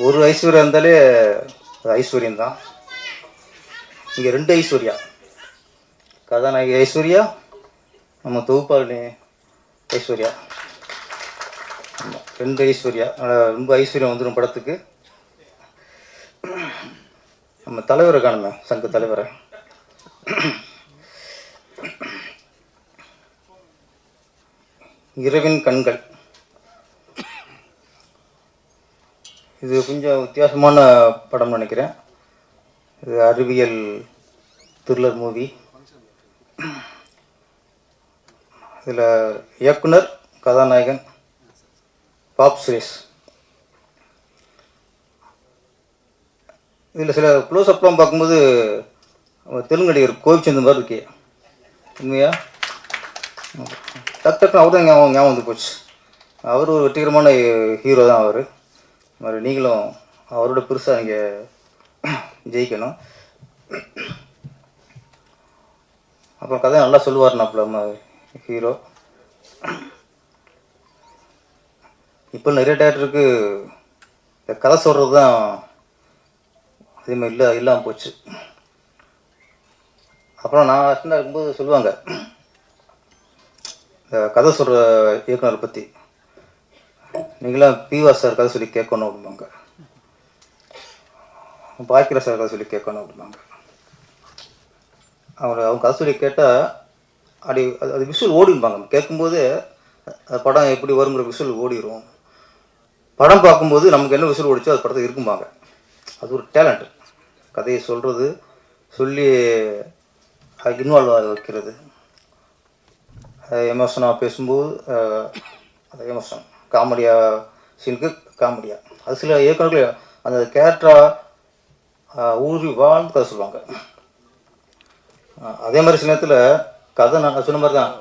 ஒரு ஐஸ்வர்யா இருந்தாலே அது ஐஸ்வர்யம் தான். இங்கே 2 ஐஸ்வர்யா, கதாநாயகி ஐஸ்வர்யா, நம்ம தொகுப்பாளி ஐஸ்வர்யா, 2 ஐஸ்வர்யா. ரொம்ப ஐஸ்வர்யம் வந்துடும் படத்துக்கு. நம்ம தலைவரை காணுமே, சங்க தலைவரை. இரவின் கண்கள், இது கொஞ்சம் வித்தியாசமான படம்னு நினைக்கிறேன். இது அறிவியல் த்ரில்லர் மூவி. இதில் இயக்குனர், கதாநாயகன் பாப் சுரேஷ். இதில் சில க்ளோஸ்அப்லாம் பார்க்கும்போது தெலுங்கு நடிகர் கோவிச்சந்த் மாதிரி இருக்கே, உண்மையா டக்குன்னு அவர் தான் ஞாபகம் வந்து போச்சு. அவர் ஒரு வெற்றிகரமான ஹீரோ தான் அவர். மாதிரி நீங்களும் அவரோட பெருசாக நீங்கள் ஜெயிக்கணும். அப்புறம் கதை நல்லா சொல்லுவார்னாப்புல நம்ம ஹீரோ. இப்போ நிறைய டேரக்டருக்கு இந்த கதை சொல்கிறது தான் அதேமாதிரி இல்லாமல் போச்சு. அப்புறம் நான் சின்ன இருக்கும்போது சொல்லுவாங்க, இந்த கதை சொல்கிற இயக்குனரை பற்றி, நீங்களாம் பிவா சார் கதை சொல்லி கேட்கணும் அப்படிம்பாங்க, பாக்கிர சார் கதை சொல்லி கேட்கணும் அப்படிம்பாங்க. அவங்க கதை சொல்லி கேட்டால் அப்படி அது விஷுவல் ஓடிருப்பாங்க. கேட்கும்போது படம் எப்படி வருங்கிற விஷுவல் ஓடிடும். படம் பார்க்கும்போது நமக்கு என்ன விஷுவல் ஓடிச்சோ அது படத்தை இருக்கும்பாங்க. அது ஒரு டேலண்ட். கதையை சொல்கிறது, சொல்லி அதுக்கு இன்வால்வ் ஆக வைக்கிறது. எமோஷனாக பேசும்போது அது எமோஷன், காமெடியாக சீனுக்கு காமெடியாக. அது சில இயக்குநர்கள் அந்த கேரக்டராக ஊறி வாழ்ந்து கதை சொல்லுவாங்க. அதே மாதிரி சில நேரத்தில் கதை நான் சொன்ன மாதிரி தான்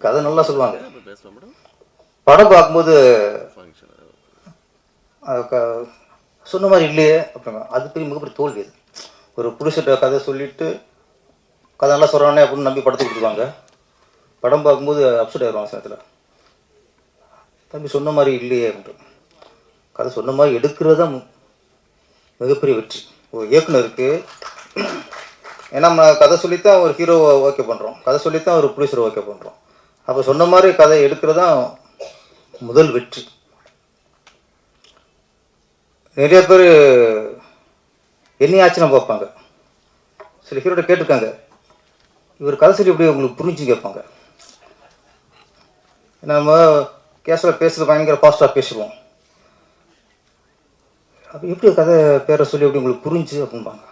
கதை நல்லா சொல்லுவாங்க. படம் பார்க்கும்போது சொன்ன மாதிரி இல்லையே அப்படிங்க, அது பெரிய மிகப்பெரிய தோல்வி. அது ஒரு புடிச்சிட்ட கதை சொல்லிவிட்டு கதை நல்லா சொல்கிறானே அப்படின்னு நம்பி படத்துக்கு கொடுத்துருவாங்க. படம் பார்க்கும்போது அப்செட் ஆயிடுவாங்க நேரத்தில், தம்பி சொன்ன மாதிரி இல்லையே அப்படின்ட்டு. கதை சொன்ன மாதிரி எடுக்கிறது தான் மிகப்பெரிய வெற்றி ஒரு இயக்குனருக்கு. ஏன்னா நம்ம கதை சொல்லித்தான் ஒரு ஹீரோவை ஓகே பண்ணுறோம், கதை சொல்லித்தான் ஒரு ப்ரொடியூசரை ஓகே பண்ணுறோம். அப்போ சொன்ன மாதிரி கதை எடுக்கிறது தான் முதல் வெற்றி. நிறைய பேர் என்ன ஆச்சுன்னு பார்ப்பாங்க. சில ஹீரோட கேட்டிருக்காங்க, இவர் கதை சொல்லி எப்படி உங்களுக்கு புரிஞ்சு கேட்பாங்க. நம்ம கேஸில் பேசுகிறது பயங்கர ஃபாஸ்ட்டாக பேசுவோம். அப்போ எப்படி கதை பேரை சொல்லி எப்படி உங்களுக்கு புரிஞ்சு அப்படின்பாங்க.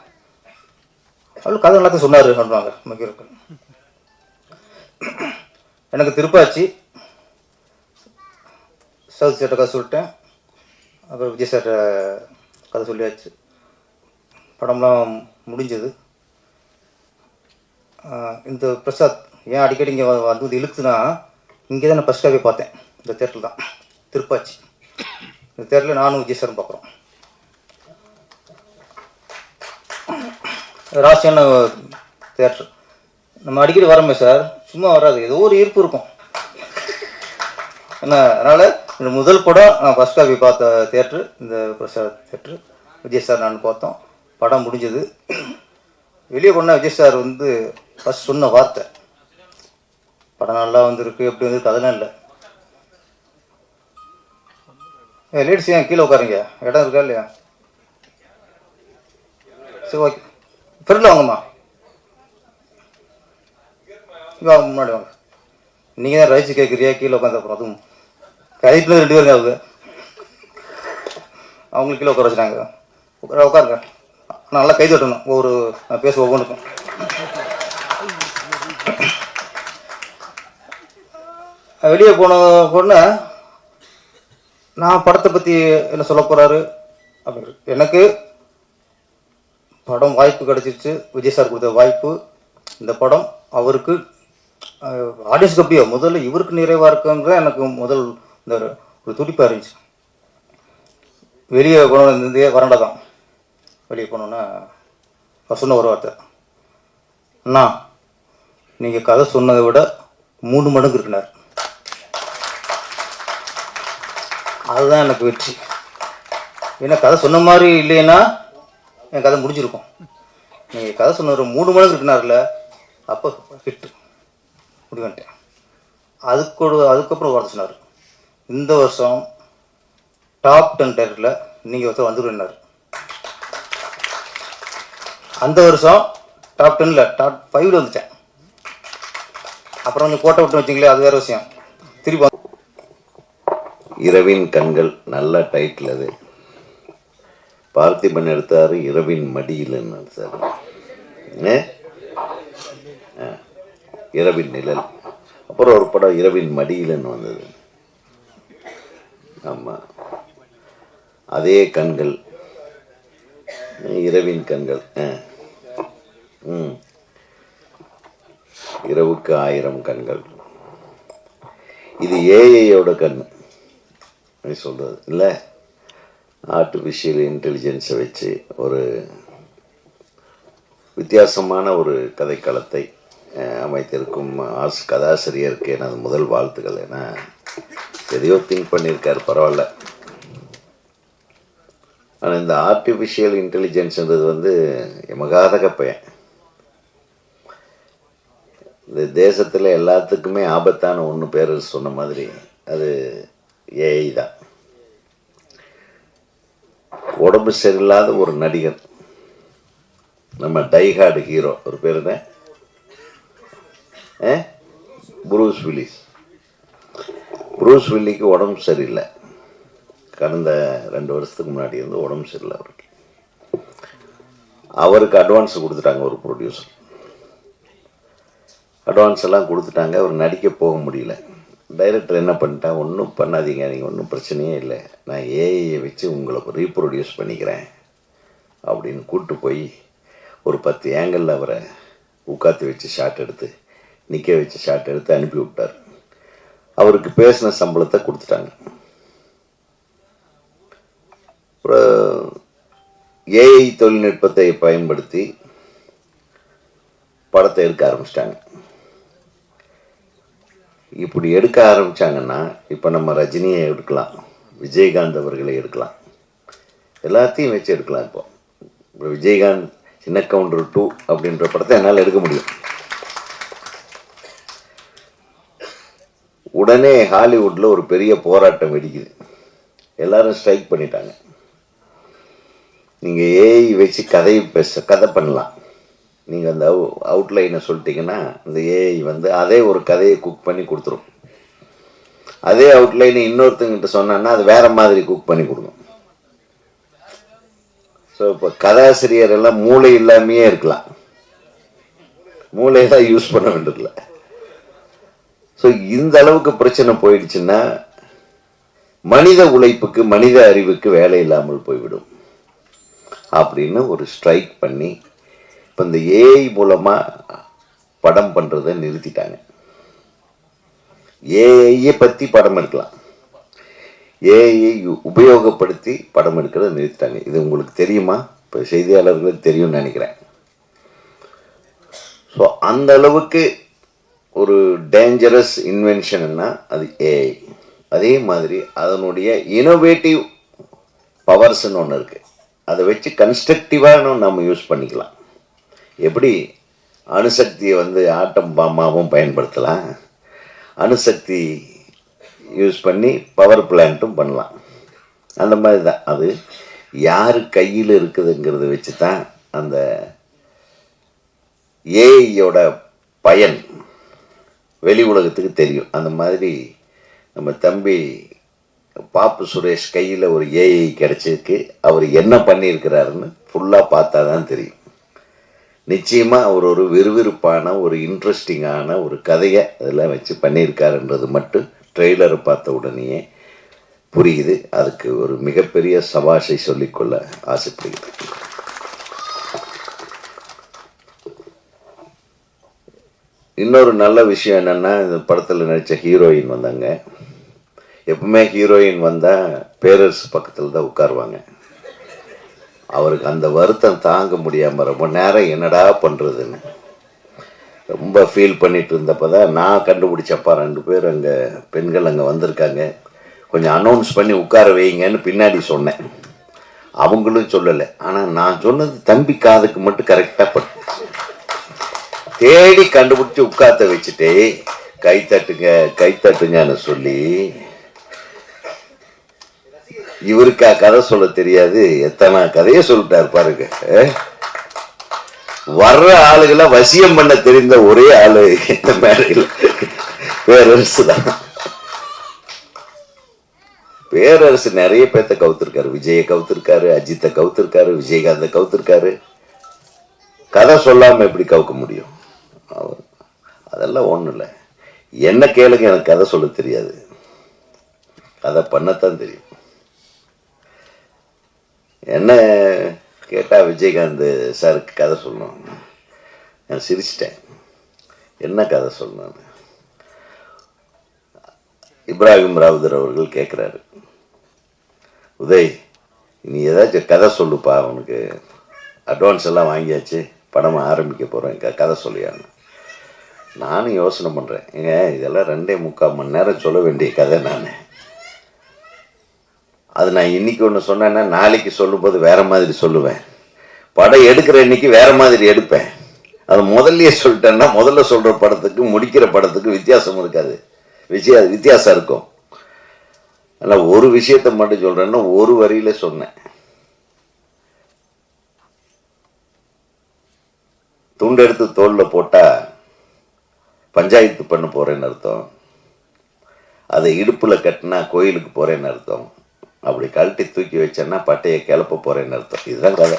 அவ்வளோ கதை எல்லாத்தையும் சொன்னார் அப்படின்பாங்க நம்ம ஹீரோக்கள். எனக்கு திருப்பாச்சி சவுத் சேட்டை கதை சொல்லிட்டேன். அப்புறம் விஜய் சார்ட்ட கதை சொல்லியாச்சு. படம்லாம் முடிஞ்சது. இந்த பிரசாத் ஏன் அடிக்கடி இங்கே வந்து இழுக்குதுன்னா, இங்கே தான் நான் ஃபஸ்ட்டாகவே பார்த்தேன். இந்த தேட்டரில் தான், திருப்பாச்சி. இந்த தேட்டரில் நானும் விஜய் சாரும் பார்க்குறோம். ராசியான தேட்டர். நம்ம அடிக்கடி வரோமே சார், சும்மா வராது, ஏதோ ஒரு ஈர்ப்பு இருக்கும் என்ன. அதனால் இந்த முதல் படம் நான் ஃபஸ்ட் காப்பி பார்த்த தேட்ரு இந்த பிரசாத் தேட்ரு. விஜய் சார் நான் பார்த்தோம். படம் முடிஞ்சது. வெளியே போனால் விஜய் சார் வந்து ஃபஸ்ட் சொன்ன வார்த்தை, படம் நல்லா வந்திருக்கு, எப்படி வந்திருக்கு அதெல்லாம் இல்லை. லேடிஸ் ஏன் கீழே உட்காருங்க, இடம் இருக்கா இல்லையா? சரி ஓகே, ஃப்ரெண்டில் வாங்கம்மா, வாங்க முன்னாடி வாங்க. நீங்கள் தான் ரைஸ் கேட்குறியா, கீழே உட்காந்து அப்புறம் அதுவும் கைட்டில் 2 பேருங்க அவங்க, அவங்களுக்கு கீழே உட்கார வச்சுட்டாங்க. உட்காருங்க, நல்லா கை தட்டணும் ஒவ்வொரு நான் பேச ஒவ்வொன்றுக்கும். வெளியே போன பொண்ணு நான் படத்தை பற்றி என்ன சொல்ல போகிறாரு அப்படின்னு. எனக்கு படம் வாய்ப்பு கிடச்சிருச்சு, விஜய் சார் கொடுத்த வாய்ப்பு. இந்த படம் அவருக்கு ஆடியன்ஸுக்கு அப்படியோ முதல்ல இவருக்கு நிறைவாக இருக்குங்கிற எனக்கு முதல் இந்த ஒரு துடிப்பாக இருந்துச்சு. வெளியே போனோம், இந்த வரண்டா தான் வெளியே போனோன்னா சொன்ன ஒரு வார்த்தை, அண்ணா நீங்கள் கதை சொன்னதை விட 3 மடங்கு இருக்குனார். அதுதான் எனக்கு வெற்றி. ஏன்னா கதை சொன்ன மாதிரி இல்லைன்னா என் கதை முடிஞ்சிருக்கும். நீங்கள் கதை சொன்ன ஒரு 3 மணிக்கு இருக்குனார்ல, அப்போ ஹிட்டு முடிவேன்ட்டேன். அதுக்கப்புறம் வார்த்தை சொன்னார், இந்த வருஷம் டாப் 10 டைரக்டரில் நீங்கள் ஒருத்தர் வந்துருன்னார். அந்த வருஷம் டாப் 10 டாப் 5 வந்துட்டேன். அப்புறம் கொஞ்சம் கோட்டை விட்டு வச்சிங்களே, அது வேறு விஷயம். திருப்பி இரவின் கண்கள் நல்ல டைட்டில். அது பார்த்திபன் எடுத்தார், இரவின் மடியில்னு எடுத்தார். இரவின் நிழல், அப்புறம் ஒரு படம் இரவின் மடியில்னு வந்தது. ஆமாம், அதே கண்கள், இரவின் கண்கள். இரவுக்கு 1000 கண்கள். இது ஏஐயோட கண் சொல்றது இல்லை, ஆர்டிஃபிஷியல் இன்டெலிஜென்ஸை வச்சு ஒரு வித்தியாசமான ஒரு கதைக்களத்தை அமைத்திருக்கும் கதாசிரியருக்கு எனது முதல் வாழ்த்துக்கள். ஏன்னா எதையோ திங்க் பண்ணியிருக்காரு, பரவாயில்ல. ஆனால் இந்த ஆர்டிஃபிஷியல் இன்டெலிஜென்ஸ்ன்றது வந்து எமகாதக பையன். இந்த தேசத்தில் எல்லாத்துக்குமே ஆபத்தான ஒன்று பேர் சொன்ன மாதிரி அது ஏஐ தான். உடம்பு சரியில்லாத ஒரு நடிகர், நம்ம டைஹார்டு ஹீரோ, ஒரு பேர் என்ன, ப்ரூஸ் வில்லிஸ். ப்ரூஸ் வில்லிக்கு உடம்பு சரியில்லை. கடந்த 2 வருஷத்துக்கு முன்னாடி இருந்து உடம்பு சரியில்லை அவருக்கு. அவருக்கு அட்வான்ஸ் கொடுத்துட்டாங்க ஒரு ப்ரொடியூசர். அட்வான்ஸ் எல்லாம் கொடுத்துட்டாங்க. அவர் நடிக்க போக முடியல. டைரக்டர் என்ன பண்ணிட்டா, ஒன்றும் பண்ணாதீங்க, நீங்கள் ஒன்றும் பிரச்சனையே இல்லை, நான் ஏஐயை வச்சு உங்களுக்கு ரீப்ரொடியூஸ் பண்ணிக்கிறேன் அப்படின்னு கூப்பிட்டு போய் ஒரு 10 ஏங்கிளில் அவரை உட்காந்து வச்சு ஷாட் எடுத்து, நிற்க வச்சு ஷாட் எடுத்து அனுப்பி விட்டார். அவருக்கு பேசின சம்பளத்தை கொடுத்துட்டாங்க. ஏஐ தொழில்நுட்பத்தை பயன்படுத்தி படத்தை எடுக்க ஆரம்பிச்சிட்டாங்க. இப்படி எடுக்க ஆரம்பித்தாங்கன்னா, இப்போ நம்ம ரஜினியை எடுக்கலாம், விஜயகாந்த் அவர்களை எடுக்கலாம், எல்லாத்தையும் வச்சு எடுக்கலாம். இப்போ விஜயகாந்த் சின்ன கவுண்டர் 2 அப்படின்ற படத்தை என்னால் எடுக்க முடியும். உடனே ஹாலிவுட்டில் ஒரு பெரிய போராட்டம் வெடிக்குது. எல்லாரும் ஸ்ட்ரைக் பண்ணிட்டாங்க. நீங்கள் ஏஐ வச்சு கதை பண்ணலாம், நீங்கள் அந்த அவுட்லைனை சொல்லிட்டீங்கன்னா இந்த ஏஐ வந்து அதே ஒரு கதையை குக் பண்ணி கொடுத்துரும். அதே அவுட்லைனை இன்னொருத்தங்கிட்ட சொன்னான்னா அது வேற மாதிரி குக் பண்ணி கொடுக்கும். ஸோ இப்போ கதாசிரியர் எல்லாம் மூளை இல்லாமையே இருக்கலாம், மூளையெல்லாம் யூஸ் பண்ண வேண்டியதில்லை. ஸோ இந்த அளவுக்கு பிரச்சனை போயிடுச்சுன்னா மனித உழைப்புக்கு, மனித அறிவுக்கு வேலை இல்லாமல் போய்விடும் அப்படின்னு ஒரு ஸ்ட்ரைக் பண்ணி இப்போ இந்த ஏஐ மூலமாக படம் பண்ணுறதை நிறுத்திட்டாங்க. ஏஐயை பற்றி படம் எடுக்கலாம், ஏஐயை உபயோகப்படுத்தி படம் எடுக்கிறத நிறுத்திட்டாங்க. இது உங்களுக்கு தெரியுமா? இப்போ செய்தியாளர்களுக்கு தெரியும்னு நினைக்கிறேன். ஸோ அந்த அளவுக்கு ஒரு டேஞ்சரஸ் இன்வென்ஷன்னா அது ஏஐ. அதே மாதிரி அதனுடைய இனோவேட்டிவ் பவர்ஸ்ன்னு ஒன்று இருக்குது. அதை வச்சு கன்ஸ்ட்ரக்டிவாக நம்ம யூஸ் பண்ணிக்கலாம். எப்படி அணுசக்தியை வந்து ஆட்டம் பாமாவும் பயன்படுத்தலாம், அணுசக்தி யூஸ் பண்ணி பவர் பிளான்ட்டும் பண்ணலாம். அந்த மாதிரி தான் அது யார் கையில் இருக்குதுங்கிறத வச்சு தான் அந்த ஏஐயோட பயன் வெளி உலகத்துக்கு தெரியும். அந்த மாதிரி நம்ம தம்பி பாப்பு சுரேஷ் கையில் ஒரு ஏஐ கிடச்சிருக்கு. அவர் என்ன பண்ணியிருக்கிறாருன்னு ஃபுல்லாக பார்த்தா தான் தெரியும். நிச்சயமாக அவர் ஒரு விறுவிறுப்பான, ஒரு இன்ட்ரெஸ்டிங்கான ஒரு கதையை அதில் வச்சு பண்ணியிருக்காருன்றது மட்டும் ட்ரெய்லரை பார்த்த உடனேயே புரியுது. அதுக்கு ஒரு மிகப்பெரிய சபாஷை சொல்லிக்கொள்ள ஆசைப்படுகிறேன். இன்னொரு நல்ல விஷயம் என்னென்னா, இந்த படத்தில் நடித்த ஹீரோயின் வந்தாங்க. எப்பவுமே ஹீரோயின் வந்தால் பேரரசு பக்கத்தில் தான் உட்காருவாங்க. அவருக்கு அந்த வருத்தம் தாங்க முடியாமல் ரொம்ப நேரம் என்னடா பண்ணுறதுன்னு ரொம்ப ஃபீல் பண்ணிட்டு இருந்தப்போ தான் நான் கண்டுபிடிச்சப்பா 2 பேர் அங்கே பெண்கள் அங்கே வந்திருக்காங்க, கொஞ்சம் அனௌன்ஸ் பண்ணி உட்கார வைங்கன்னு பின்னாடி சொன்னேன். அவங்களும் சொல்லலை. ஆனால் நான் சொன்னது தம்பி காதுக்கு மட்டும் கரெக்டாக பட்டு தேடி கண்டுபிடிச்சி உட்காத்த வச்சுட்டே கைத்தட்டுங்கன்னு சொல்லி இவருக்கா கதை சொல்ல தெரியாது, எத்தனை கதையை சொல்லிட்டார் பாருங்க. வர்ற ஆளுகளை வசியம் பண்ண தெரிந்த ஒரே ஆளு இந்த மேடையில் பேரரசு தான். பேரரசு நிறைய பேர்த்த கவுத்திருக்காரு. விஜயை கவுத்திருக்காரு, அஜித்தை கவுத்திருக்காரு, விஜயகாந்தை கவுத்திருக்காரு. கதை சொல்லாம எப்படி கவுக்க முடியும்? அதெல்லாம் ஒண்ணும் இல்லை. என்ன கேளுங்க, எனக்கு கதை சொல்ல தெரியாது, கதை பண்ணத்தான் தெரியும். என்ன கேட்டா விஜயகாந்த் சாருக்கு கதை சொல்லணும். நான் சிரிச்சிட்டேன். என்ன கதை சொல்லணும்? இப்ராஹிம் ராவுதர் அவர்கள் கேட்குறாரு, உதய் நீ ஏதாச்சும் கதை சொல்லுப்பா, அவனுக்கு அட்வான்ஸ் எல்லாம் வாங்கியாச்சு, படம் ஆரம்பிக்க போகிறேன், கதை சொல்லியான்னு. நானும் யோசனை பண்ணுறேன், ஏங்க இதெல்லாம் 2.25 மணி நேரம் சொல்ல வேண்டிய கதை. அது நான் இன்னைக்கு ஒன்று சொன்னேன்னா நாளைக்கு சொல்லும்போது வேற மாதிரி சொல்லுவேன். படம் எடுக்கிற இன்னைக்கு வேற மாதிரி எடுப்பேன். அது முதல்லயே சொல்லிட்டேன்னா முதல்ல சொல்கிற படத்துக்கு முடிக்கிற படத்துக்கு வித்தியாசம் இருக்காது, வித்தியாசம் இருக்கும். ஆனால் ஒரு விஷயத்தை மட்டும் சொல்கிறேன்னா ஒரு வரியில சொன்னேன். துண்டெடுத்து தோளில் போட்டால் பஞ்சாயத்து பண்ண போகிறேன்னு அர்த்தம், அதை இடுப்பில் கட்டினா கோயிலுக்கு போகிறேன்னு அர்த்தம், அப்படி கழட்டி தூக்கி வச்சேன்னா பட்டையை கிளப்ப போகிறேன்னு அர்த்தம். இதுதான் கதை.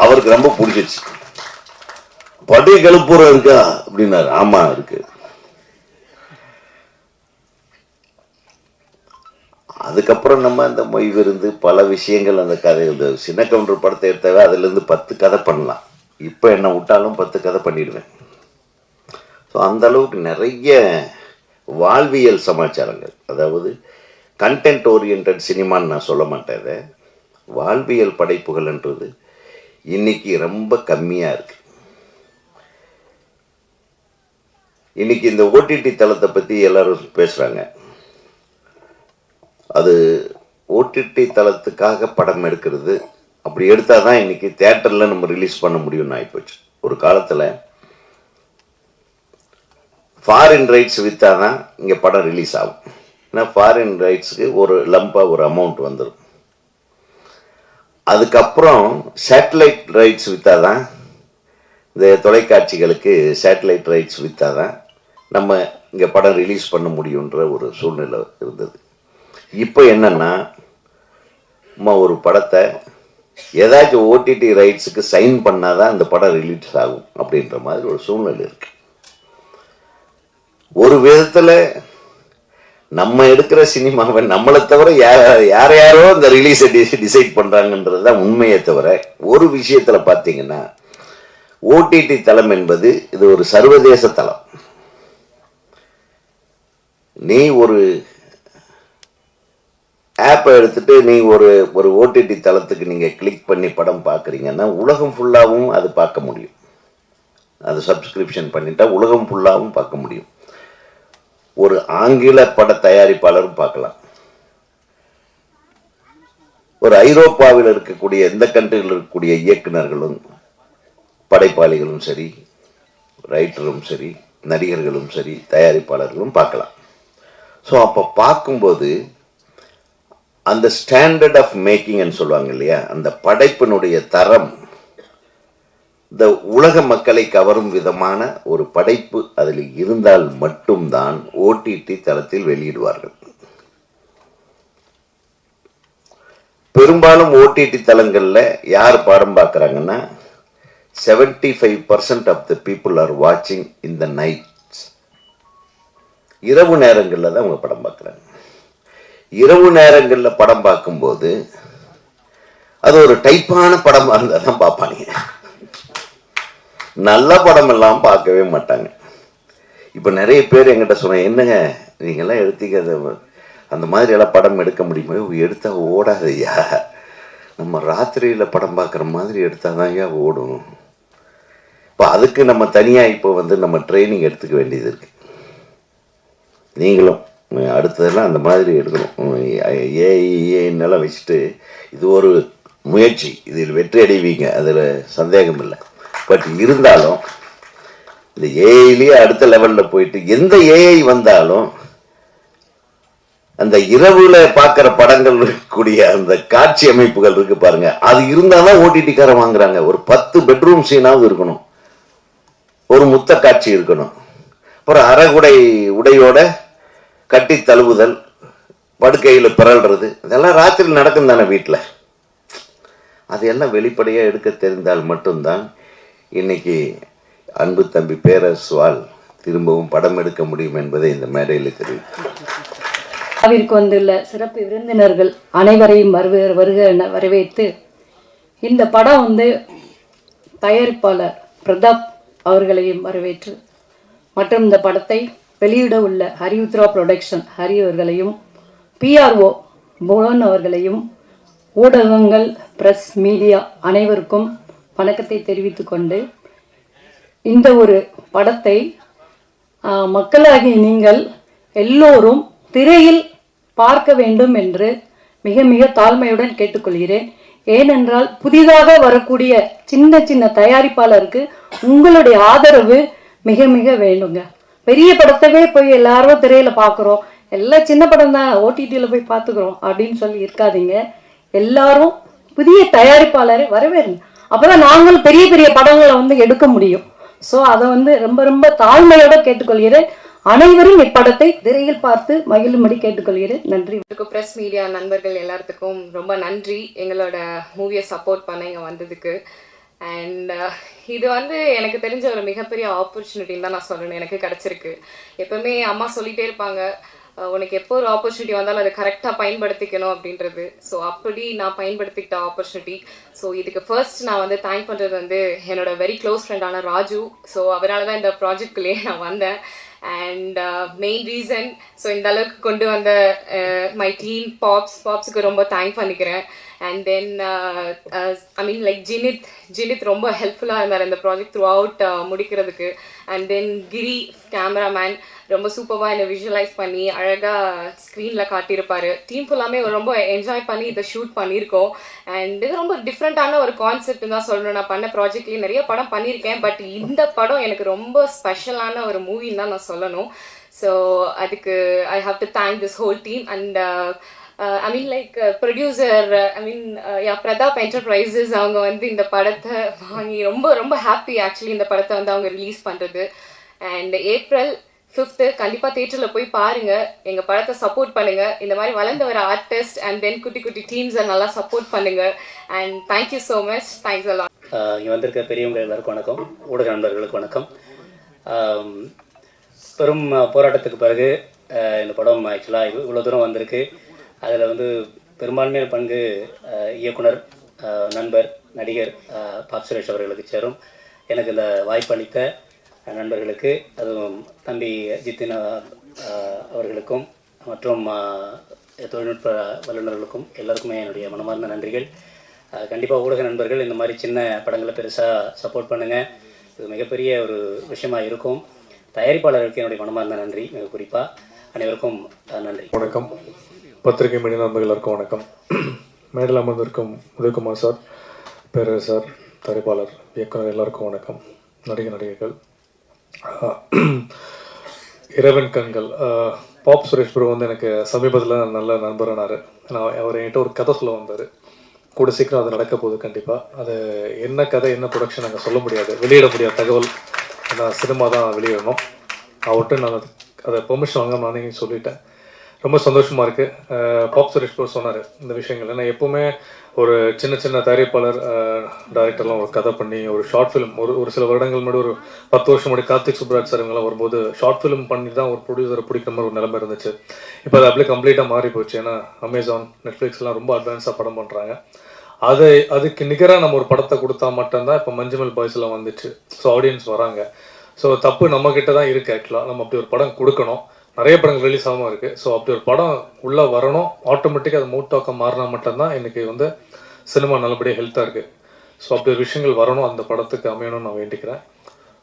அவருக்கு ரொம்ப பிடிச்சிச்சு. பட்டையை கிளப்புறம் இருக்கா அப்படின்னாரு. ஆமாம் இருக்கு. அதுக்கப்புறம் நம்ம அந்த மொய் விருந்து பல விஷயங்கள், அந்த கதை, இந்த சின்ன கவுண்டர் படத்தை எடுத்தவே அதுலேருந்து 10 கதை பண்ணலாம். இப்போ என்ன விட்டாலும் 10 கதை பண்ணிடுவேன். ஸோ அந்த அளவுக்கு நிறைய வாழ்வியல் சமாச்சாரங்கள், அதாவது கண்டென்ட் ஓரியன்ட் சினிமான்னு நான் சொல்ல மாட்டேன். வாழ்வியல் படைப்புகள்ன்றது இன்னைக்கு ரொம்ப கம்மியாக இருக்கு. இன்னைக்கு இந்த ஓடிடி தளத்தை பற்றி எல்லாரும் பேசுகிறாங்க. அது ஓடிடி தளத்துக்காக படம் எடுக்கிறது, அப்படி எடுத்தால் தான் இன்னைக்கு தியேட்டரில் நம்ம ரிலீஸ் பண்ண முடியும்னு ஆகிப்போச்சு. ஒரு காலத்தில் ஃபாரின் ரைட்ஸ் விற்றா தான் இங்கே படம் ரிலீஸ் ஆகும். ஏன்னா ஃபாரின் ரைட்ஸுக்கு ஒரு லம்பாக ஒரு அமௌண்ட் வந்துடும். அதுக்கப்புறம் சேட்டலைட் ரைட்ஸ் விற்றா தான், இந்த தொலைக்காட்சிகளுக்கு சேட்டலைட் ரைட்ஸ் விற்றா தான் நம்ம இங்கே படம் ரிலீஸ் பண்ண முடியுன்ற ஒரு சூழ்நிலை இருந்தது. இப்போ என்னன்னா, நம்ம ஒரு படத்தை ஏதாச்சும் ஓடிடி ரைட்ஸுக்கு சைன் பண்ணாதான் இந்த படம் ரிலீஸ் ஆகும் அப்படின்ற மாதிரி ஒரு சூழ்நிலை இருக்கு. ஒரு விதத்தில் நம்ம எடுக்கிற சினிமாவை நம்மளை தவிர யாரோ இந்த ரிலீஸை டிசைட் பண்ணுறாங்கன்றது தான் உண்மையை தவிர, ஒரு விஷயத்தில் பார்த்தீங்கன்னா ஓடிடி தளம் என்பது இது ஒரு சர்வதேச தளம். நீ ஒரு ஆப்பை எடுத்துட்டு நீ ஒரு ஓடிடி தளத்துக்கு நீங்கள் கிளிக் பண்ணி படம் பார்க்குறீங்கன்னா உலகம் ஃபுல்லாகவும் அது பார்க்க முடியும். அது சப்ஸ்கிரிப்ஷன் பண்ணிட்டா உலகம் ஃபுல்லாகவும் பார்க்க முடியும். ஒரு ஆங்கில பட தயாரிப்பாளரும் பார்க்கலாம். ஒரு ஐரோப்பாவில் இருக்கக்கூடிய எந்த கண்ட்ரியில் இருக்கக்கூடிய இயக்குநர்களும் படைப்பாளிகளும் சரி, ரைட்டரும் சரி, நடிகர்களும் சரி, தயாரிப்பாளர்களும் பார்க்கலாம். ஸோ அப்போ பார்க்கும்போது அந்த ஸ்டாண்டர்ட் ஆஃப் மேக்கிங்னு சொல்லுவாங்க இல்லையா, அந்த படைப்பினுடைய தரம், இந்த உலக மக்களை கவரும் விதமான ஒரு படைப்பு அதில் இருந்தால் மட்டும்தான் ஓடிடி தளத்தில் வெளியிடுவார்கள். பெரும்பாலும் ஓடிடி தளங்களில் யார் படம் பார்க்குறாங்கன்னா 75% ஆஃப் த பீப்புள் ஆர் வாட்சிங் இன் த நைட்ஸ். இரவு நேரங்களில் தான் அவங்க படம் பார்க்குறாங்க. இரவு நேரங்களில் படம் பார்க்கும்போது அது ஒரு டைப்பான படமாக இருந்தால் தான் பார்ப்பாங்க. நல்ல படம் எல்லாம் பார்க்கவே மாட்டாங்க. இப்போ நிறைய பேர் என்கிட்ட சொன்னாங்க, என்னங்க நீங்கள்லாம் எடுத்தீங்க, அந்த மாதிரி எல்லாம் படம் எடுக்க முடியுமா? எடுத்தா ஓடாதையா, நம்ம ராத்திரியில் படம் பார்க்குற மாதிரி எடுத்தாதான் ஐயா ஓடும். இப்போ அதுக்கு நம்ம தனியாக இப்போ நம்ம ட்ரைனிங் எடுத்துக்க வேண்டியது இருக்கு. நீங்களும் அடுத்ததெல்லாம் அந்த மாதிரி எடுக்கணும். ஏஐஏன்னெல்லாம் வச்சுட்டு இது ஒரு முயற்சி, இதில் வெற்றி அடைவீங்க, அதில் சந்தேகம் இல்லை. பட் இருந்தாலும் இந்த ஏஐலேயே அடுத்த லெவலில் போயிட்டு எந்த ஏஐ வந்தாலும் அந்த இரவுல பார்க்குற படங்கள் இருக்கக்கூடிய அந்த காட்சி அமைப்புகள் இருக்கு பாருங்க, அது இருந்தால்தான் ஓடிடிக்காரன் வாங்குறாங்க. ஒரு 10 பெட்ரூம் சீனாவது இருக்கணும், ஒரு முத்த காட்சி இருக்கணும், அப்புறம் அரைகுடை உடையோட கட்டி தழுவுதல், படுக்கையில் பிறல்றது, இதெல்லாம் ராத்திரி நடக்கும் தானே வீட்டில். அதையெல்லாம் வெளிப்படையாக எடுக்க தெரிந்தால் மட்டும்தான் இன்னைக்கு அன்பு தம்பி பேரரசுவால் திரும்பவும் படம் எடுக்க முடியும் என்பதை இந்த மேடையில் தெரிவிக்கிறேன். விழாவிற்கு வந்துள்ள சிறப்பு விருந்தினர்கள் அனைவரையும் வரவேற்று, இந்த படம் தயாரிப்பாளர் பிரதாப் அவர்களையும் வரவேற்று, மற்றும் இந்த படத்தை வெளியிட உள்ள ஹரியுத்ரா ப்ரொடக்ஷன் ஹரி அவர்களையும், பிஆர்ஓ புவன் அவர்களையும், ஊடகங்கள் பிரஸ் மீடியா அனைவருக்கும் வணக்கத்தை தெரிவித்துக் கொண்டு, இந்த ஒரு படத்தை மக்களாகிய நீங்கள் எல்லோரும் திரையில் பார்க்க வேண்டும் என்று மிக மிக தாழ்மையுடன் கேட்டுக்கொள்கிறேன். ஏனென்றால் புதிதாக வரக்கூடிய சின்ன சின்ன தயாரிப்பாளருக்கு உங்களுடைய ஆதரவு மிக மிக வேணுங்க. பெரிய படத்தவே போய் எல்லாரும் திரையில பார்க்குறோம், எல்லாம் சின்ன படம் தான் ஓடிடியில் போய் பார்த்துக்கிறோம் அப்படின்னு சொல்லி இருக்காதீங்க. எல்லாரும் புதிய தயாரிப்பாளரை வரவேறுங்க, அப்போதான் நாங்களும் பெரிய பெரிய படங்களை எடுக்க முடியும். ஸோ அதை ரொம்ப ரொம்ப தாழ்மையோட கேட்டுக்கொள்கிறேன். அனைவரும் இப்படத்தை திரையில் பார்த்து மகிழும்படி கேட்டுக்கொள்கிறேன். நன்றி. பிரஸ் மீடியா நண்பர்கள் எல்லாத்துக்கும் ரொம்ப நன்றி, எங்களோட மூவியை சப்போர்ட் பண்ண இங்கே வந்ததுக்கு. அண்ட் இது எனக்கு தெரிஞ்ச ஒரு மிகப்பெரிய ஆப்பர்ச்சுனிட்டின்னு தான் நான் சொல்லணும், எனக்கு கிடச்சிருக்கு. எப்பவுமே அம்மா சொல்லிகிட்டே இருப்பாங்க, உனக்கு எப்போ ஒரு ஆப்பர்ச்சுனிட்டி வந்தாலும் அதை கரெக்டாக பயன்படுத்திக்கணும் அப்படின்றது. ஸோ அப்படி நான் பயன்படுத்திக்கிட்ட ஆப்பர்ச்சுனிட்டி. ஸோ இதுக்கு ஃபர்ஸ்ட் நான் தேங்க் பண்ணுறது என்னோட வெரி க்ளோஸ் ஃப்ரெண்டான ராஜு. ஸோ அவரால் தான் இந்த ப்ராஜெக்ட்குள்ளேயே நான் வந்தேன். அண்ட் மெயின் ரீசன், ஸோ இந்த அளவுக்கு கொண்டு வந்த மை டீம் பாப்ஸுக்கு ரொம்ப தேங்க் பண்ணிக்கிறேன். அண்ட் தென் ஜினித் ரொம்ப ஹெல்ப்ஃபுல்லாக இருந்தார் இந்த ப்ராஜெக்ட் த்ரூ அவுட் முடிக்கிறதுக்கு. அண்ட் தென் கிரி கேமராமேன் ரொம்ப சூப்பராக என்னை விஷுவலைஸ் பண்ணி அழகாக ஸ்க்ரீனில் காட்டியிருப்பார். டீம் ஃபுல்லாமே ரொம்ப என்ஜாய் பண்ணி இதை ஷூட் பண்ணியிருக்கோம். அண்ட் இது ரொம்ப டிஃப்ரெண்ட்டான ஒரு கான்செப்ட் தான் சொல்லணும். நான் பண்ண ப்ராஜெக்ட்லேயும் நிறைய படம் பண்ணியிருக்கேன், பட் இந்த படம் எனக்கு ரொம்ப ஸ்பெஷலான ஒரு மூவின்னு தான் நான் சொல்லணும். ஸோ அதுக்கு I have to thank this whole team. And producer Pratap enterprises அவங்க இந்த படத்தை வாங்கி ரொம்ப ரொம்ப ஹாப்பி ஆக்சுவலி இந்த படத்தை அவங்க ரிலீஸ் பண்ணுறது. அண்ட் April 5th கண்டிப்பாக தியேட்டரில் போய் பாருங்கள், எங்கள் படத்தை சப்போர்ட் பண்ணுங்கள். இந்த மாதிரி வளர்ந்து வர ஆர்டிஸ்ட் அண்ட் தென் குட்டி குட்டி டீம்ஸை நல்லா சப்போர்ட் பண்ணுங்கள். And thank you so much. Thanks எல்லாம். இங்கே வந்திருக்க பெரியவங்க எல்லாருக்கும் வணக்கம், ஊடக நண்பர்களுக்கு வணக்கம். பெரும் போராட்டத்துக்கு பிறகு இந்த படம் ஆக்சுவலாக இவ்வளோ தூரம் வந்திருக்கு. அதில் பெரும்பான்மையான பங்கு இயக்குனர், நண்பர், நடிகர் பாப் சுரேஷ் அவர்களுக்கு சேரும். எனக்கு இந்த வாய்ப்பளித்த நண்பர்களுக்கு, அதுவும் தம்பி ஜித்தின் அவர்களுக்கும் மற்றும் தொழில்நுட்ப வல்லுநர்களுக்கும் எல்லாருக்குமே என்னுடைய மனமார்ந்த நன்றிகள். கண்டிப்பாக ஊடக நண்பர்கள் இந்த மாதிரி சின்ன படங்களை பெருசாக சப்போர்ட் பண்ணுங்கள், இது மிகப்பெரிய ஒரு விஷயமாக இருக்கும். தயாரிப்பாளர்களுக்கு என்னுடைய மனமார்ந்த நன்றி. மிக குறிப்பாக அனைவருக்கும் நன்றி. வணக்கம். பத்திரிகை மீடியா நண்பர்கள் எல்லாருக்கும் வணக்கம். மேடையில் அமர்ந்திருக்கும் உதயகுமார் சார், பேரரசு சார், தயாரிப்பாளர், இயக்குனர் எல்லாருக்கும் வணக்கம். நடிகர்கள், இரவன் கண்கள். பாப் சுரேஷ் ப்ரோ எனக்கு சமீபத்தில் நல்ல நண்பரானார். அவர் என்கிட்ட ஒரு கதை சொல்ல வந்தார், கூட சீக்கிரம் அது நடக்க போகுது. கண்டிப்பாக அது என்ன கதை, என்ன ப்ரொடக்ஷன் நாங்கள் சொல்ல முடியாது, வெளியிட முடியாது தகவல். நான் சினிமா தான் வெளியிடணும். அவர்கிட்ட நான் அதை பெர்மிஷன் வாங்க நானே சொல்லிட்டேன். ரொம்ப சந்தோஷமாக இருக்குது. பாப் சுரேஷ் ப்ரோ சொன்னார் இந்த விஷயங்கள். ஏன்னா எப்போவுமே ஒரு சின்ன சின்ன தயாரிப்பாளர் டைரக்டர்லாம் ஒரு கதை பண்ணி ஒரு ஷார்ட் ஃபிலிம், ஒரு சில வருடங்கள் முன்னாடி, ஒரு 10 வருஷம் முன்னாடி கார்த்திக் சுப்ராஜ் சார் இவங்கெல்லாம் வரும்போது ஷார்ட் ஃபிலிம் பண்ணி தான் ஒரு ப்ரொடியூசரை பிடிக்கிற மாதிரி ஒரு நிலைமை இருந்துச்சு. இப்போ அது அப்படியே கம்ப்ளீட்டாக மாறி போச்சு. ஏன்னா அமேசான், நெட்ஃப்ளிக்ஸ்லாம் ரொம்ப அட்வான்ஸாக படம் பண்ணுறாங்க. அதுக்கு நிகராக நம்ம ஒரு படத்தை கொடுத்தா மட்டும்தான் இப்போ மஞ்சுமல் பாய்ஸ்லாம் வந்துச்சு. ஸோ ஆடியன்ஸ் வராங்க. ஸோ தப்பு நம்மக்கிட்ட தான் இருக்குது. ஆக்சுவலாக நம்ம அப்படி ஒரு படம் கொடுக்கணும். நிறைய படங்கள் ரிலீஸ் ஆகாமல் இருக்குது. ஸோ அப்படி ஒரு படம் உள்ளே வரணும். ஆட்டோமேட்டிக்காக அது மூட்டாக்கம் மாறினா மட்டும்தான் இன்றைக்கி சினிமா நல்லபடியாக ஹெல்த்தாக இருக்குது. ஸோ அப்படி ஒரு விஷயங்கள் வரணும், அந்த படத்துக்கு அமையணும்னு நான் வேண்டிக்கிறேன்.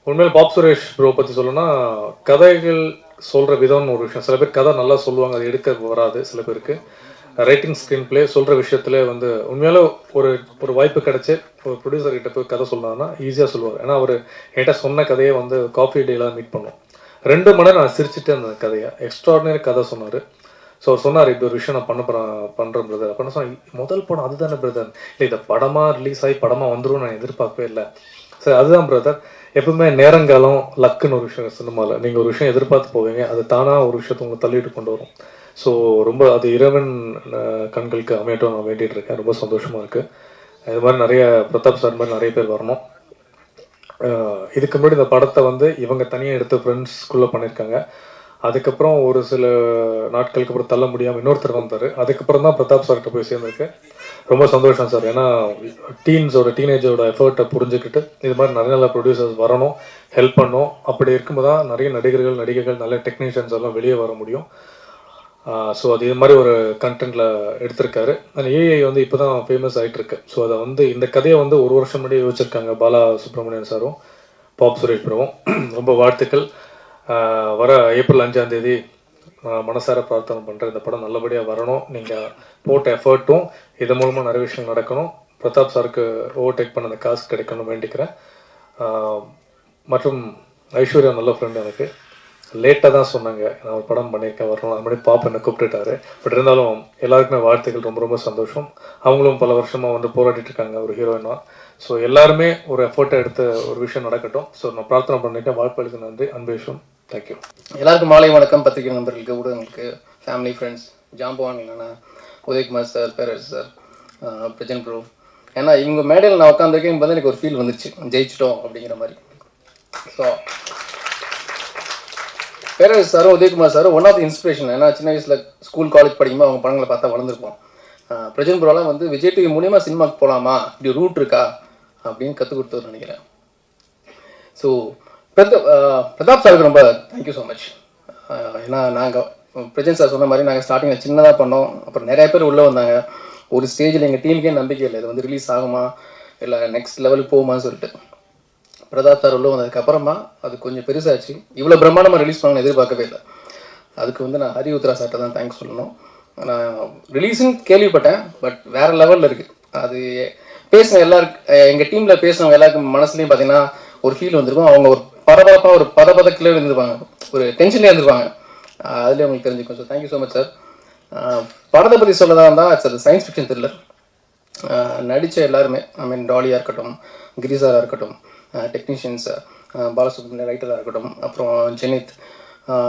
உண்மையில் பாப் சுரேஷ் ப்ரோ பற்றி சொல்லணும்னா கதைகள் சொல்கிற விதம்னு ஒரு விஷயம். சில பேர் கதை நல்லா சொல்லுவாங்க, அது எடுக்க வராது. சில பேருக்கு ரைட்டிங் ஸ்க்ரீன் பிளே சொல்கிற விஷயத்துல வந்து உண்மையால ஒரு ஒரு வாய்ப்பு கிடைச்சி ஒரு ப்ரொடியூசர் கிட்ட போய் கதை சொன்னாங்கன்னா ஈஸியாக சொல்லுவார். ஏன்னா அவர் என்கிட்ட சொன்ன கதையை வந்து காஃபி டேலாம் மீட் பண்ணோம். 2 மணி நேரம் நான் சிரிச்சுட்டு அந்த கதையை எக்ஸ்ட்ராடினரி கதை சொன்னார். ஸோ அவர் சொன்னார், இப்படி ஒரு விஷயம் நான் பண்ணுறேன் பிரதர் அப்படின்னு சொன்னேன். முதல் படம் அதுதானே பிரதர், இல்லை இதை படமாக ரிலீஸ் ஆகி படமாக வந்துடும் நான் எதிர்பார்க்கவே இல்லை. சரி அதுதான் பிரதர், எப்பவுமே நேரங்காலம் லக்குன்னு ஒரு விஷயம் சினிமாவில். நீங்கள் ஒரு விஷயம் எதிர்பார்த்து போவீங்க, அது தானாக ஒரு விஷயத்தை உங்களை தள்ளிட்டு கொண்டு வரும். ஸோ ரொம்ப அது இறைவன் கண்களுக்கு அமையட்டும் நான் வேண்டிகிட்டு இருக்கேன். ரொம்ப சந்தோஷமாக இருக்குது. இது மாதிரி நிறைய பிரதாப் சார் மாதிரி நிறைய பேர் வரணும். இதுக்கு முன்னாடி இந்த படத்தை வந்து இவங்க தனியாக எடுத்து ஃப்ரெண்ட்ஸ்குள்ளே பண்ணியிருக்காங்க. அதுக்கப்புறம் ஒரு சில நாட்களுக்கு அப்புறம் தள்ள முடியாமல் இன்னொருத்தர் வந்தார். அதுக்கப்புறம் தான் பிரதாப் சார்கிட்ட போய் சேர்ந்துருக்கு. ரொம்ப சந்தோஷம் சார். ஏன்னா டீனேஜோட எஃபர்ட்டை புரிஞ்சுக்கிட்டு இது மாதிரி நிறைய நல்ல ப்ரொடியூசர்ஸ் வரணும், ஹெல்ப் பண்ணணும். அப்படி இருக்கும்போது தான் நிறைய நடிகர்கள் நல்ல டெக்னீஷியன்ஸ் எல்லாம் வெளியே வர முடியும். ஸோ அது இது மாதிரி ஒரு கண்டென்ட்டில் எடுத்திருக்காரு. அந்த ஏஐ வந்து இப்போ தான் ஃபேமஸ் ஆகிட்டு இருக்கு. ஸோ அதை வந்து இந்த கதையை வந்து ஒரு வருஷம் முன்னாடி யோசிச்சிருக்காங்க பாலா சுப்ரமணியன் சாரும் பாப் சுரேஷ் ப்ரோவும். ரொம்ப வாழ்த்துக்கள். வர ஏப்ரல் 5ஆம் தேதி நான் மனசார பிரார்த்தனை பண்ணுறேன், இந்த படம் நல்லபடியாக வரணும். நீங்கள் போட்ட எஃபர்ட்டும் இது மூலமாக நிறைய விஷயம் நடக்கணும். பிரதாப் சாருக்கு ஓவர்டேக் பண்ண அந்த காசு கிடைக்கணும்னு வேண்டிக்கிறேன். மற்றும் ஐஸ்வர்யா நல்ல ஃப்ரெண்டு, எனக்கு லேட்டாக தான் சொன்னாங்க நான் ஒரு படம் பண்ணியிருக்கேன் வரணும். அது மாதிரி பாப்பா என்னை கூப்பிட்டுட்டாரு. பட் இருந்தாலும் எல்லாருக்குமே வாழ்த்துக்கள். ரொம்ப ரொம்ப சந்தோஷம். அவங்களும் பல வருஷமாக வந்து போராடிட்டு இருக்காங்க ஒரு ஹீரோயினாக. ஸோ எல்லாருமே ஒரு எஃபர்ட்டை எடுத்து ஒரு விஷயம் நடக்கட்டும். ஸோ நான் பிரார்த்தனை பண்ணிட்டேன். வாழ்ப்பளிக்கு நன்றி. அன்பேஷம். தேங்க்யூ. எல்லாருக்கும் மாலை வணக்கம். பத்திரிகை நண்பர்களுக்கு, ஊடகங்களுக்கு, ஃபேமிலி, ஃப்ரெண்ட்ஸ், ஜாம்பவான் இல்லைன்னா உதயகுமார் சார், பேரரசு சார், பிரஜன் ப்ரோ. ஏன்னா இவங்க மேடையில் நான் உட்காந்துருக்கேன் போது எனக்கு ஒரு ஃபீல் வந்துச்சு, ஜெயிச்சிட்டோம் அப்படிங்கிற மாதிரி. ஸோ பேரரசு சாரும் உதயகுமார் சாரும் ஒன் ஆஃப் தி இன்ஸ்பிரேஷன். ஏன்னா சின்ன வயசில் ஸ்கூல் காலேஜ் படிக்கும்போது அவங்க படங்களை பார்த்தா வளர்ந்துருப்போம். பிரஜன் ப்ரோலாம் வந்து விஜய் டிவி மூலியமாக சினிமாவுக்கு போகலாமா, இப்படி ரூட் இருக்கா அப்படின்னு கற்றுக் கொடுத்தவர் நினைக்கிறேன். ஸோ பிரதாப் சாருக்கு ரொம்ப தேங்க்யூ ஸோ மச். ஏன்னா நாங்கள் பிரஜன் சார் சொன்ன மாதிரி நாங்கள் ஸ்டார்டிங்கில் சின்னதாக பண்ணோம். அப்புறம் நிறைய பேர் உள்ளே வந்தாங்க. ஒரு ஸ்டேஜில் எங்கள் டீமுக்கே நம்பிக்கை இல்லை, இது வந்து ரிலீஸ் ஆகுமா இல்லை நெக்ஸ்ட் லெவலுக்கு போகுமான்னு சொல்லிட்டு. பிரதாப் சார் உள்ளே வந்ததுக்கப்புறமா அது கொஞ்சம் பெருசாச்சு. இவ்வளோ பிரம்மாண்டமாக ரிலீஸ் பண்ணணும்னு எதிர்பார்க்கவே இல்லை. அதுக்கு வந்து நான் ஹரி உத்ரா சார்ட்ட தான் தேங்க்ஸ் சொல்லணும். நான் ரிலீஸுன்னு கேள்விப்பட்டேன், பட் வேறு லெவலில் இருக்குது. அது பேசின எங்கள் டீமில் பேசினவங்க எல்லாருக்கும் மனசுலையும் பார்த்தீங்கன்னா ஒரு ஃபீல் வந்திருக்கும். அவங்க ஒரு பரபரப்பாக ஒரு பதக்கிலே இருந்திருப்பாங்க, ஒரு டென்ஷன்லேயே இருந்திருப்பாங்க. அதுலேயே உங்களுக்கு தெரிஞ்சுக்கும். So thank you so much sir. படத்தை பற்றி சொல்லதா இருந்தால் இட்ஸ் அது சயின்ஸ் ஃபிக்ஷன் த்ரில்லர். நடித்த எல்லாருமே, ஐ மீன் டாலியாக இருக்கட்டும், கிரிசாராக இருக்கட்டும், டெக்னீஷியன்ஸ், பாலசுப்ரமணியன் ரைட்டராக இருக்கட்டும், அப்புறம் ஜெனித்,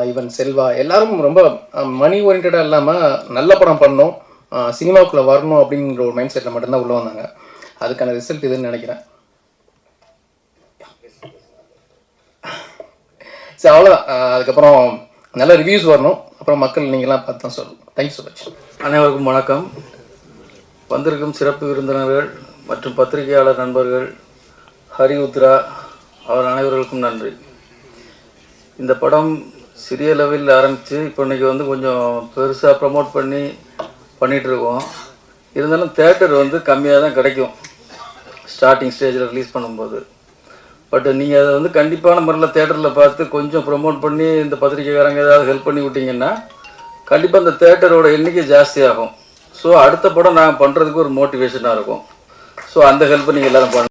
ஈவன் செல்வா, எல்லாரும் ரொம்ப மணி ஓரியன்டாக இல்லாமல் நல்ல படம் பண்ணணும், சினிமாவுக்குள்ளே வரணும் அப்படிங்கிற ஒரு மைண்ட் செட்டில் மட்டும்தான் உள்ளே வந்தாங்க. அதுக்கான ரிசல்ட் இதுன்னு நினைக்கிறேன். சரி அவ்வளோதான். அதுக்கப்புறம் நல்ல ரிவ்யூஸ் வரணும். அப்புறம் மக்கள் நீங்களாம் பார்த்து தான் சொல்லணும். Thank you so much. அனைவருக்கும் வணக்கம். வந்திருக்கும் சிறப்பு விருந்தினர்கள் மற்றும் பத்திரிகையாளர் நண்பர்கள், ஹரி உத்ரா அவர் அனைவர்களுக்கும் நன்றி. இந்த படம் சிறிய லெவலில் ஆரம்பித்து இப்போ இன்றைக்கி வந்து கொஞ்சம் பெருசாக ப்ரமோட் பண்ணிகிட்ருக்கோம். இருந்தாலும் தேட்டர் வந்து கம்மியாக தான் கிடைக்கும் ஸ்டார்டிங் ஸ்டேஜில் ரிலீஸ் பண்ணும்போது. பட் நீங்கள் அதை வந்து கண்டிப்பான முறையில் தேட்டரில் பார்த்து கொஞ்சம் ப்ரொமோட் பண்ணி இந்த பத்திரிக்கைக்காரங்க ஏதாவது ஹெல்ப் பண்ணி விட்டிங்கன்னா கண்டிப்பாக இந்த தேட்டரோட எண்ணிக்கை ஜாஸ்தியாகும். ஸோ அடுத்த படம் நாங்கள் பண்ணுறதுக்கு ஒரு மோட்டிவேஷனாக இருக்கும். ஸோ அந்த ஹெல்ப்பை நீங்கள் எல்லோரும் பண்ண